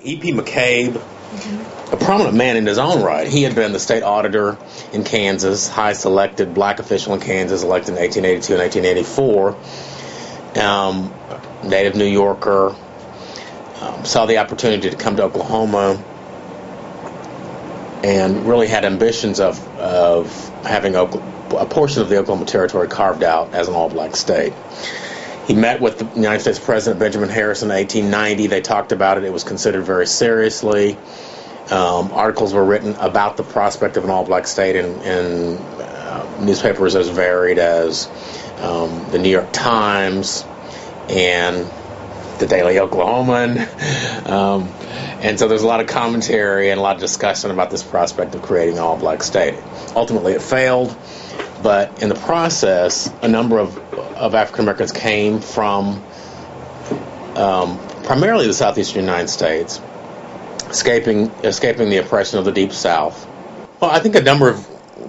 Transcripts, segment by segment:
E.P. McCabe, a prominent man in his own right. He had been the state auditor in Kansas, highest elected black official in Kansas, elected in 1882 and 1884. Native New Yorker, saw the opportunity to come to Oklahoma and really had ambitions of having a portion of the Oklahoma Territory carved out as an all-black state. He met with the United States President Benjamin Harrison in 1890. They talked about it. It was considered very seriously. Articles were written about the prospect of an all-black state in newspapers as varied as the New York Times and the Daily Oklahoman. And so there's a lot of commentary and a lot of discussion about this prospect of creating an all-black state. Ultimately, it failed, but in the process, a number of African Americans came from primarily the southeastern United States, escaping the oppression of the Deep South. Well, I think a number of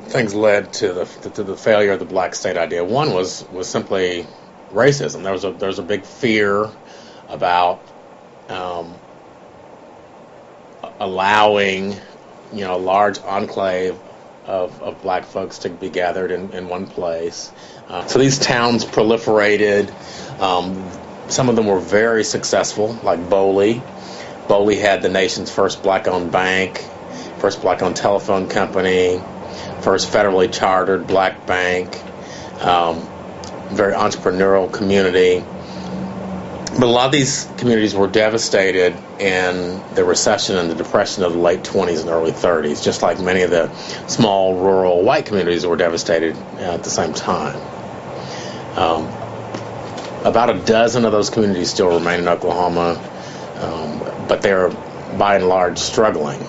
things led to the failure of the black state idea. One was simply racism. There was a big fear about allowing, a large enclave of black folks to be gathered in one place. So these towns proliferated. Some of them were very successful, like Boley. Boley had the nation's first black-owned bank, first black-owned telephone company, first federally chartered black bank, very entrepreneurial community. But a lot of these communities were devastated in the recession and the depression of the late 20s and early 30s, just like many of the small rural white communities were devastated at the same time. About a dozen of those communities still remain in Oklahoma, but they're by and large struggling.